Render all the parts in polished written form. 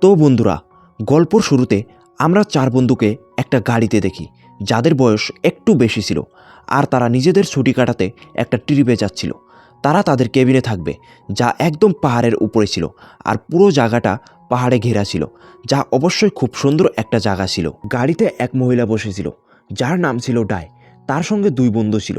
তো বন্ধুরা, গল্পর শুরুতে আমরা চার বন্ধুকে একটা গাড়িতে দেখি যাদের বয়স একটু বেশি ছিল, আর তারা নিজেদের ছুটি কাটাতে একটা ট্রিপে যাচ্ছিল। তারা তাদের কেবিনে থাকবে, যা একদম পাহাড়ের উপরে ছিল, আর পুরো জায়গাটা পাহাড়ে ঘেরা ছিল, যা অবশ্যই খুব সুন্দর একটা জায়গা ছিল। গাড়িতে এক মহিলা বসেছিল যার নাম ছিল ডাই। তার সঙ্গে দুই বন্ধু ছিল,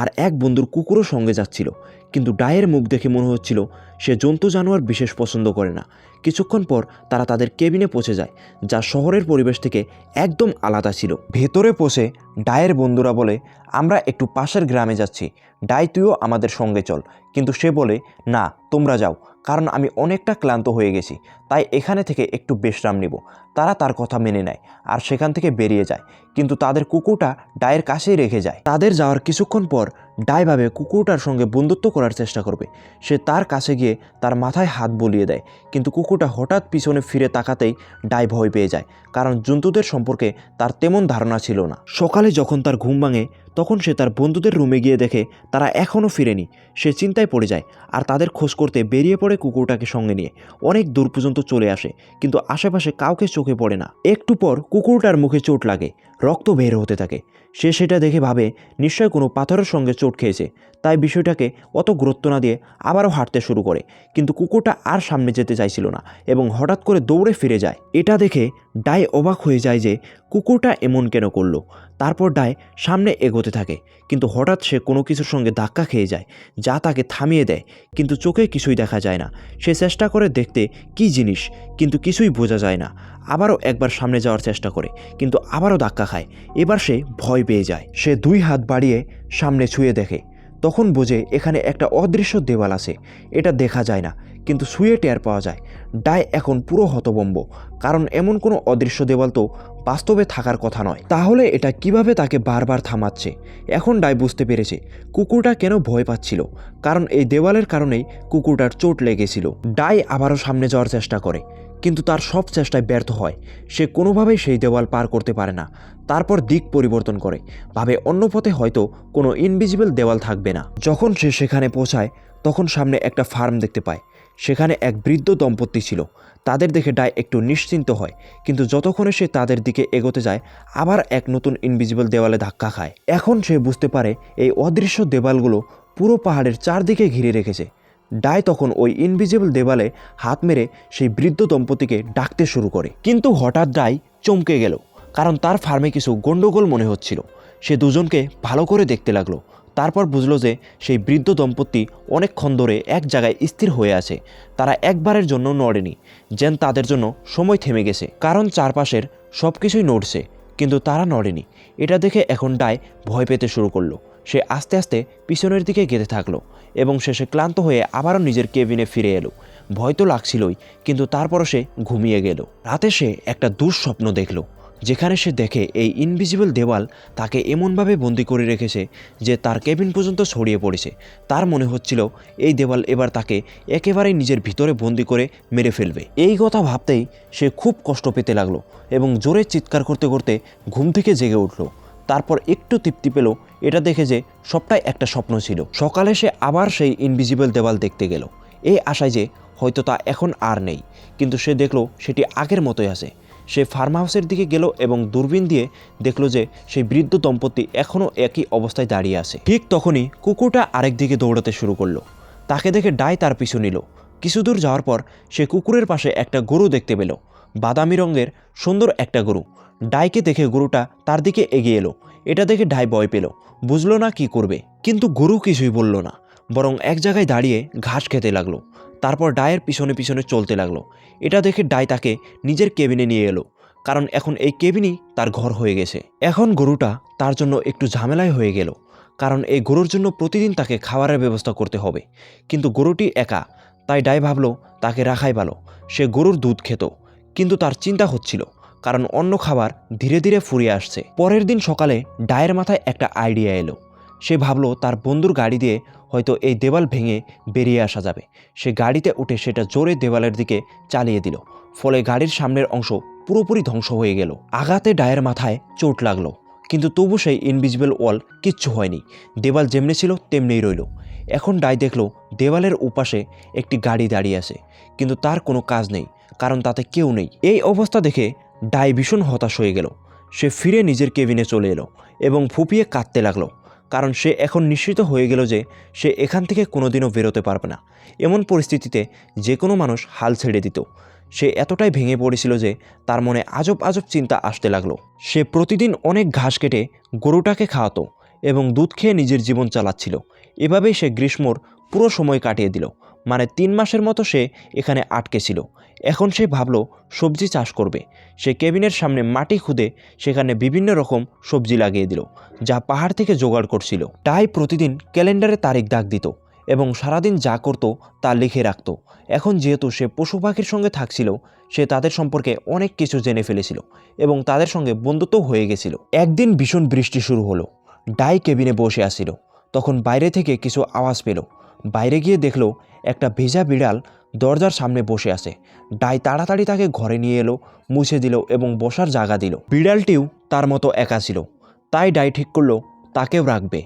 আর এক বন্ধুর কুকুরও সঙ্গে যাচ্ছিল। কিন্তু ডায়ের মুখ দেখে মনে হচ্ছিল সে জন্তু জানোয়ার বিশেষ পছন্দ করে না। কিছুক্ষণ পর তারা তাদের কেবিনে পৌঁছে যায়, যা শহরের পরিবেশ থেকে একদম আলাদা ছিল। ভেতরে পৌঁছে ডায়ের বন্ধুরা বলে, আমরা একটু পাশের গ্রামে যাচ্ছি, ডাই তুইও আমাদের সঙ্গে চল। কিন্তু সে বলে, না তোমরা যাও, কারণ আমি অনেকটা ক্লান্ত হয়ে গেছি, তাই এখানে থেকে একটু বিশ্রাম নিব। তারা তার কথা মেনে নেয় আর সেখান থেকে বেরিয়ে যায়, কিন্তু তাদের কুকুরটা ডায়ের কাছেই রেখে যায়। তাদের যাওয়ার কিছুক্ষণ পর ডাই ভাবে কুকুরটার সঙ্গে বন্ধুত্ব করার চেষ্টা করবে। সে তার কাছে গিয়ে তার মাথায় হাত বুলিয়ে দেয়, কিন্তু কুকুরটা হঠাৎ পিছনে ফিরে তাকাতেই ডাই ভয় পেয়ে যায়, কারণ জন্তুদের সম্পর্কে তার তেমন ধারণা ছিল না। সকালে যখন তার ঘুম ভাঙে, তখন সে তার বন্ধুদের রুমে গিয়ে দেখে তারা এখনও ফিরেনি। সে চিন্তায় পড়ে যায় আর তাদের খোঁজ করতে বেরিয়ে পড়ে কুকুরটাকে সঙ্গে নিয়ে। অনেক দূর পর্যন্ত চলে আসে, কিন্তু আশেপাশে কাউকে চোখে পড়ে না। একটু পর কুকুরটার মুখে চোট লাগে, রক্ত বের হতে থাকে। সে সেটা দেখে ভাবে নিশ্চয় কোনো পাথরের সঙ্গে চোট খেয়েছে, তাই বিষয়টাকে অত গুরুত্ব না দিয়ে আবারও হাঁটতে শুরু করে। কিন্তু কুকুরটা আর সামনে যেতে চাইছিল না এবং হঠাৎ করে দৌড়ে ফিরে যায়। এটা দেখে ডাই অবাক হয়ে যায় যে কুকুরটা এমন কেন করলো। তারপর ডাই সামনে এগোতে থাকে, কিন্তু হঠাৎ সে কোনো কিছুর সঙ্গে ধাক্কা খেয়ে যায়, যা তাকে থামিয়ে দেয়। কিন্তু চোখে কিছুই দেখা যায় না। সে চেষ্টা করে দেখতে কী জিনিস, কিন্তু কিছুই বোঝা যায় না। আবারও একবার সামনে যাওয়ার চেষ্টা করে, কিন্তু আবারও ধাক্কা খায়। এবার সে ভয় পেয়ে যায়। সে দুই হাত বাড়িয়ে সামনে ছুঁয়ে দেখে, তখন বোঝে এখানে একটা অদৃশ্য দেওয়াল আছে। এটা দেখা যায় না, কিন্তু ছুঁয়ে টের পাওয়া যায়। ডাই এখন পুরো হতভম্ব, কারণ এমন কোনো অদৃশ্য দেওয়াল তো বাস্তবে থাকার কথা নয়। তাহলে এটা কিভাবে তাকে বারবার থামাচ্ছে? এখন ডাই বুঝতে পেরেছে কুকুরটা কেন ভয় পাচ্ছিল, কারণ এই দেওয়ালের কারণেই কুকুরটার চোট লেগেছিল। ডাই আবারও সামনে যাওয়ার চেষ্টা করে, কিন্তু তার সব চেষ্টায় ব্যর্থ হয়। সে কোনোভাবেই সেই দেওয়াল পার করতে পারে না। তারপর দিক পরিবর্তন করে, ভাবে অন্য পথে হয়তো কোনো ইনভিজিবল দেওয়াল থাকবে না। যখন সে সেখানে পৌঁছায়, তখন সামনে একটা ফার্ম দেখতে পায়। সেখানে এক বৃদ্ধ দম্পতি ছিল। তাদের দেখে ডাই একটু নিশ্চিন্ত হয়, কিন্তু যতক্ষণে সে তাদের দিকে এগোতে যায়, আবার এক নতুন ইনভিজিবল দেওয়ালে ধাক্কা খায়। এখন সে বুঝতে পারে এই অদৃশ্য দেওয়ালগুলো পুরো পাহাড়ের চারদিকে ঘিরে রেখেছে। ডাই তখন ওই ইনভিজিবল দেওয়ালে হাত মেরে সেই বৃদ্ধ দম্পতিকে ডাকতে শুরু করে। কিন্তু হঠাৎ ডাই চমকে গেল, কারণ তার ফার্মে কিছু গন্ডগোল মনে হচ্ছিল। সে দুজনকে ভালো করে দেখতে লাগলো। তারপর বুঝলো যে সেই বৃদ্ধ দম্পতি অনেকক্ষণ ধরে এক জায়গায় স্থির হয়ে আছে। তারা একবারের জন্য নড়েনি, যেন তাদের জন্য সময় থেমে গেছে, কারণ চারপাশের সব কিছুই নড়ছে, কিন্তু তারা নড়েনি। এটা দেখে এখন ডাই ভয় পেতে শুরু করলো। সে আস্তে আস্তে পিছনের দিকে গেতে থাকলো এবং শেষে ক্লান্ত হয়ে আবারও নিজের কেবিনে ফিরে এলো। ভয় তো লাগছিলই, কিন্তু তারপরও সে ঘুমিয়ে গেল। রাতে সে একটা দুঃস্বপ্ন দেখল, যেখানে সে দেখে এই ইনভিজিবল দেওয়াল তাকে এমনভাবে বন্দি করে রেখেছে যে তার কেবিন পর্যন্ত ছড়িয়ে পড়েছে। তার মনে হচ্ছিল এই দেওয়াল এবার তাকে একেবারেই নিজের ভিতরে বন্দি করে মেরে ফেলবে। এই কথা ভাবতেই সে খুব কষ্ট পেতে লাগলো এবং জোরে চিৎকার করতে করতে ঘুম থেকে জেগে উঠল। তারপর একটু তৃপ্তি পেল, এটা দেখে যে সবটাই একটা স্বপ্ন ছিল। সকালে সে আবার সেই ইনভিজিবল দেওয়াল দেখতে গেল, এই আশায় যে হয়তো তা এখন আর নেই। কিন্তু সে দেখলো সেটি আগের মতোই আছে। সে ফার্ম হাউসের দিকে গেল এবং দূরবীন দিয়ে দেখলো যে সেই বৃদ্ধ দম্পতি এখনও একই অবস্থায় দাঁড়িয়ে আছে। ঠিক তখনই কুকুরটা আরেক দিকে দৌড়াতে শুরু করলো। তাকে দেখে ডাই তার পিছু নিল। কিছু দূর যাওয়ার পর সে কুকুরের পাশে একটা গরু দেখতে পেল, বাদামি রঙের সুন্দর একটা গরু। ডাইকে দেখে গরুটা তার দিকে এগিয়ে এলো। এটা দেখে ডাই ভয় পেল, বুঝলো না কি করবে। কিন্তু গরু কিছুই বলল না, বরং এক জায়গায় দাঁড়িয়ে ঘাস খেতে লাগলো। তারপর ডায়ের পিছনে পিছনে চলতে লাগলো। এটা দেখে ডাই তাকে নিজের কেবিনে নিয়ে এলো, কারণ এখন এই কেবিনই তার ঘর হয়ে গেছে। এখন গরুটা তার জন্য একটু ঝামেলায় হয়ে গেল, কারণ এই গরুর জন্য প্রতিদিন তাকে খাবারের ব্যবস্থা করতে হবে। কিন্তু গরুটি একা, তাই ডাই ভাবলো তাকে রাখাই ভালো। সে গরুর দুধ খেত, কিন্তু তার চিন্তা হচ্ছিল, কারণ অন্য খাবার ধীরে ধীরে ফুরিয়ে আসছে। পরের দিন সকালে ডায়ের মাথায় একটা আইডিয়া এলো। সে ভাবলো তার বন্ধুর গাড়ি দিয়ে হয়তো এই দেওয়াল ভেঙে বেরিয়ে আসা যাবে। সে গাড়িতে উঠে সেটা জোরে দেওয়ালের দিকে চালিয়ে দিল, ফলে গাড়ির সামনের অংশ পুরোপুরি ধ্বংস হয়ে গেল। আঘাতে ডায়ের মাথায় চোট লাগলো, কিন্তু তবু সেই ইনভিজিবল ওয়াল কিচ্ছু হয়নি। দেওয়াল যেমনি ছিল তেমনিই রইল। এখন ডাই দেখলো দেওয়ালের উপাশে একটি গাড়ি দাঁড়িয়ে আছে, কিন্তু তার কোনো কাজ নেই, কারণ তাতে কেউ নেই। এই অবস্থা দেখে ডাই ভীষণ হতাশ হয়ে গেল। সে ফিরে নিজের কেবিনে চলে এলো এবং ফুপিয়ে কাঁদতে লাগলো, কারণ সে এখন নিশ্চিত হয়ে গেল যে সে এখান থেকে কোনোদিনও বেরোতে পারবে না। এমন পরিস্থিতিতে যে কোনো মানুষ হাল ছেড়ে দিত। সে এতটাই ভেঙে পড়েছিল যে তার মনে আজব আজব চিন্তা আসতে লাগলো। সে প্রতিদিন অনেক ঘাস কেটে গরুটাকে খাওয়াতো এবং দুধ খেয়ে নিজের জীবন চালাচ্ছিল। এভাবেই সে গ্রীষ্মর পুরো সময় কাটিয়ে দিল। মানে 3 মাসের মতো সে এখানে আটকে ছিল। এখন সে ভাবলো সবজি চাষ করবে। সে কেবিনের সামনে মাটি খুদে সেখানে বিভিন্ন রকম সবজি লাগিয়ে দিল, যা পাহাড় থেকে জোগাড় করছিল। তাই প্রতিদিন ক্যালেন্ডারে তারিখ দাগ দিত এবং সারাদিন যা করত তা লিখে রাখত। এখন যেহেতু সে পশু পাখির সঙ্গে থাকছিল, সে তাদের সম্পর্কে অনেক কিছু জেনে ফেলেছিল এবং তাদের সঙ্গে বন্ধুত্ব হয়ে গেছিল। একদিন ভীষণ বৃষ্টি শুরু হলো। ডাই কেবিনে বসে আসছিল। তখন বাইরে থেকে কিছু আওয়াজ পেল। বাইরে গিয়ে দেখল একটা ভেজা বিড়াল দরজার সামনে বসে আছে। ডাই তাড়াতাড়ি তাকে ঘরে নিয়ে এলো, মুছে দিল এবং বসার জায়গা দিল। বিড়ালটিও তার মতো একা ছিল, তাই ডাই ঠিক করলো তাকেও রাখবে।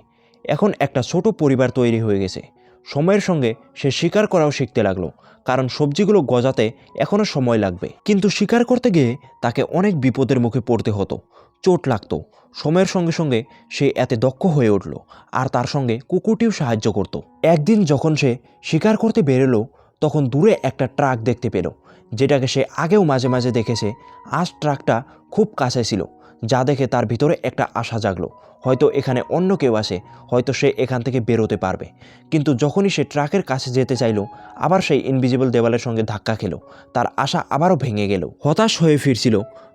এখন একটা ছোট পরিবার তৈরি হয়ে গেছে। সময়ের সঙ্গে সে শিকার করাও শিখতে লাগলো, কারণ সবজিগুলো গজাতে এখনও সময় লাগবে। কিন্তু শিকার করতে গিয়ে তাকে অনেক বিপদের মুখে পড়তে হতো, চোট লাগতো। সময়ের সঙ্গে সঙ্গে সে এতে দক্ষ হয়ে উঠল, আর তার সঙ্গে কুকুরটিও সাহায্য করত। একদিন যখন সে শিকার করতে বেরোলো, তখন দূরে একটা ট্রাক দেখতে পেল, যেটাকে সে আগেও মাঝে মাঝে দেখেছে। আজ ট্রাকটা খুব কাছে ছিল, যা দেখে তার ভিতরে একটা আশা জাগলো। হয়তো এখানে অন্য কেউ আসে, হয়তো সে এখান থেকে বেরোতে পারবে। কিন্তু যখনই সে ট্রাকের কাছে যেতে চাইল, আবার সেই ইনভিজিবল দেওয়ালের সঙ্গে ধাক্কা খেলো। তার আশা আবারও ভেঙে গেল। হতাশ হয়ে ফিরছিল,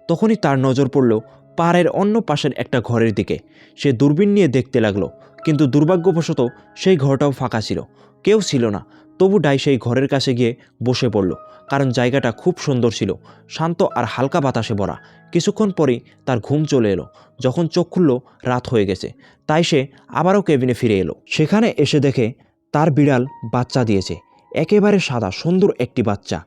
তখনই তার নজর পড়ল পাহাড়ের অন্য পাশের একটা ঘরের দিকে। সে দূরবীন নিয়ে দেখতে লাগলো, কিন্তু দুর্ভাগ্যবশত সেই ঘরটাও ফাঁকা ছিল, কেউ ছিল না। তবু ডাই সেই ঘরের কাছে গিয়ে বসে পড়ল, কারণ জায়গাটা খুব সুন্দর ছিল, শান্ত আর হালকা বাতাসে ভরা। কিছুক্ষণ পরেই তার ঘুম চলে এলো। যখন চোখ খুলল, রাত হয়ে গেছে। তাই সে আবারও কেবিনে ফিরে এলো। সেখানে এসে দেখে তার বিড়াল বাচ্চা দিয়েছে, একেবারে সাদা সুন্দর একটি বাচ্চা।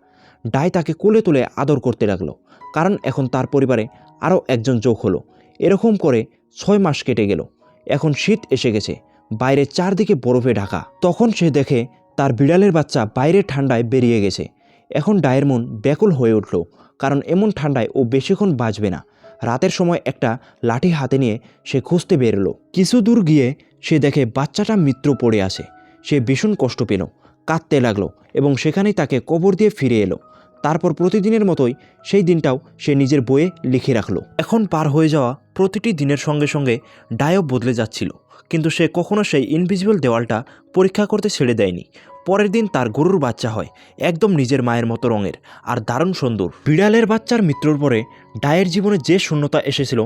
ডাই তাকে কোলে তুলে আদর করতে লাগলো, কারণ এখন তার পরিবারে আরও একজন যোগ হলো। এরকম করে 6 মাস কেটে গেল। এখন শীত এসে গেছে, বাইরে চারদিকে বরফে ঢাকা। তখন সে দেখে তার বিড়ালের বাচ্চা বাইরের ঠান্ডায় বেরিয়ে গেছে। এখন ডায়ের মন ব্যাকুল হয়ে উঠল, কারণ এমন ঠান্ডায় ও বেশিক্ষণ বাঁচবে না। রাতের সময় একটা লাঠি হাতে নিয়ে সে খুঁজতে বেরোলো। কিছু দূর গিয়ে সে দেখে বাচ্চাটা মৃত্যু পড়ে আছে। সে ভীষণ কষ্ট পেল, কাঁদতে লাগলো এবং সেখানেই তাকে কবর দিয়ে ফিরে এলো। তারপর প্রতিদিনের মতোই সেই দিনটাও সে নিজের বইয়ে লিখে রাখলো। এখন পার হয়ে যাওয়া প্রতিটি দিনের সঙ্গে সঙ্গে ডায়ও বদলে যাচ্ছিল, কিন্তু সে কখনো সেই ইনভিজিবল দেওয়ালটা পরীক্ষা করতে ছেড়ে দেয়নি। পরের দিন তার গরুর বাচ্চা হয়, একদম নিজের মায়ের মতো রঙের আর দারুণ সুন্দর। বিড়ালের বাচ্চার মৃত্যুর পরে ডায়ের জীবনে যে শূন্যতা এসেছিল,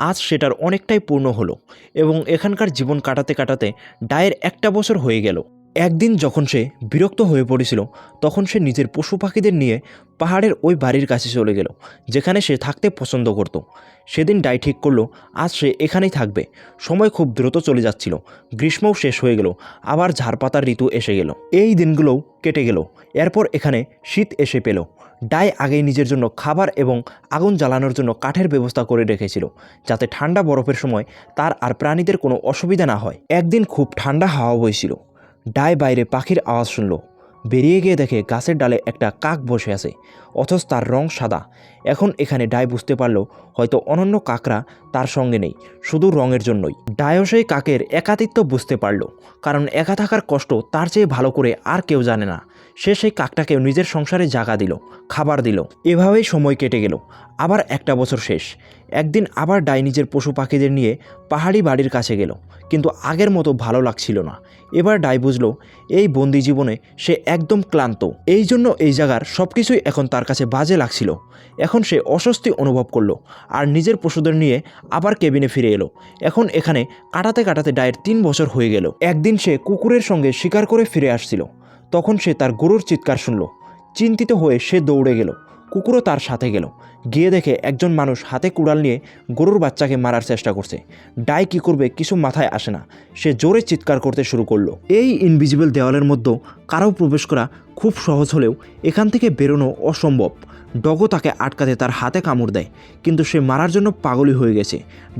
আজ সেটার অনেকটাই পূর্ণ হলো এবং এখানকার জীবন কাটাতে কাটাতে ডায়ের 1 বছর হয়ে গেল। একদিন যখন সে বিরক্ত হয়ে পড়েছিল, তখন সে নিজের পশু পাখিদের নিয়ে পাহাড়ের ওই বাড়ির কাছে চলে গেল, যেখানে সে থাকতে পছন্দ করত। সেদিন ডাই ঠিক করলো আজ সে এখানেই থাকবে। সময় খুব দ্রুত চলে যাচ্ছিল, গ্রীষ্মও শেষ হয়ে গেল, আবার ঝাড়পাতার ঋতু এসে গেল। এই দিনগুলোও কেটে গেল। এরপর এখানে শীত এসে পেল। ডাই আগেই নিজের জন্য খাবার এবং আগুন জ্বালানোর জন্য কাঠের ব্যবস্থা করে রেখেছিল, যাতে ঠান্ডা বরফের সময় তার আর প্রাণীদের কোনো অসুবিধা না হয়। একদিন খুব ঠান্ডা হাওয়া বইছিল। ডাই বাইরে পাখির আওয়াজ শুনল। বেরিয়ে গিয়ে দেখে গাছের ডালে একটা কাক বসে আছে, অথচ তার রং সাদা। এখন এখানে ডাই বুঝতে পারল হয়তো অনন্য কাকরা তার সঙ্গে নেই, শুধু রঙের জন্যই। ডাইও সেই কাকের একাকিত্ব বুঝতে পারল, কারণ একা থাকার কষ্ট তার চেয়ে ভালো করে আর কেউ জানে না। সে সেই কাকটাকেও নিজের সংসারে জায়গা দিল, খাবার দিল। এভাবেই সময় কেটে গেল। আবার 1 বছর শেষ। একদিন আবার ডাই নিজের পশু পাখিদের নিয়ে পাহাড়ি বাড়ির কাছে গেল, কিন্তু আগের মতো ভালো লাগছিল না। এবার ডাই বুঝলো এই বন্দি জীবনে সে একদম ক্লান্ত। এই জন্য এই জায়গার সব কিছুই এখন তার কাছে বাজে লাগছিল। এখন সে অস্বস্তি অনুভব করলো আর নিজের পশুদের নিয়ে আবার কেবিনে ফিরে এলো। এখন এখানে কাটাতে কাটাতে ডায়ের 3 বছর হয়ে গেল। একদিন সে কুকুরের সঙ্গে শিকার করে ফিরে আসছিল। তখন সে তার গরুর চিৎকার শুনল। চিন্তিত হয়ে সে দৌড়ে গেল। কুকুরও তার সাথে গেল। গিয়ে দেখে একজন মানুষ হাতে কুড়াল নিয়ে গরুর বাচ্চাকে মারার চেষ্টা করছে। ডাই কী করবে কিছু মাথায় আসে না। সে জোরে চিৎকার করতে শুরু করলো। এই ইনভিজিবল দেওয়ালের মধ্যে কারও প্রবেশ করা খুব সহজ হলেও এখান থেকে বেরোনো অসম্ভব। ডগো তাকে আটকাতে তার হাতে কামড় দেয়, কিন্তু সে মারার জন্য পাগলই হয়ে গেছে।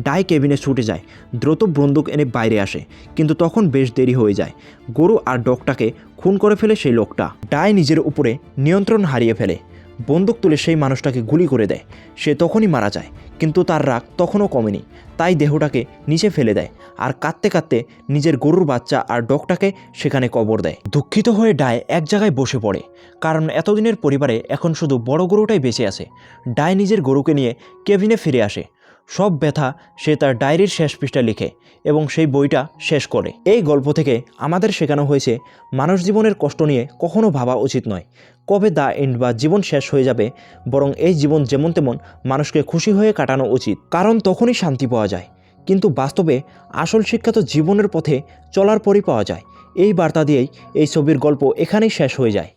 ডাই কেবিনে ছুটে যায়, দ্রুত বন্দুক এনে বাইরে আসে, কিন্তু তখন বেশ দেরি হয়ে যায়। গরু আর ডগটাকে খুন করে ফেলে সেই লোকটা। ডাই নিজের উপরে নিয়ন্ত্রণ হারিয়ে ফেলে। বন্দুক তুলে সেই মানুষটাকে গুলি করে দেয়। সে তখনই মারা যায়, কিন্তু তার রাগ তখনও কমেনি। তাই দেহটাকে নিচে ফেলে দেয় আর কাঁদতে কাঁদতে নিজের গরুর বাচ্চা আর ডগটাকে সেখানে কবর দেয়। দুঃখিত হয়ে ডায় এক জায়গায় বসে পড়ে, কারণ এতদিনের পরিবারে এখন শুধু বড় গরুটাই বেঁচে আছে। ডায় নিজের গরুকে নিয়ে কেবিনে ফিরে আসে। সব ব্যথা সে তার ডায়েরির শেষ পৃষ্ঠা লিখে এবং সেই বইটা শেষ করে। এই গল্প থেকে আমাদের শেখানো হয়েছে মানুষ জীবনের কষ্ট নিয়ে কখনো ভাবা উচিত নয় কবে দ্য এন্ড বা জীবন শেষ হয়ে যাবে, বরং এই জীবন যেমন তেমন মানুষকে খুশি হয়ে কাটানো উচিত, কারণ তখনই শান্তি পাওয়া যায়। কিন্তু বাস্তবে আসল শিক্ষা তো জীবনের পথে চলার পরই পাওয়া যায়। এই বার্তা দিয়েই এই ছবির গল্প এখানেই শেষ হয়ে যায়।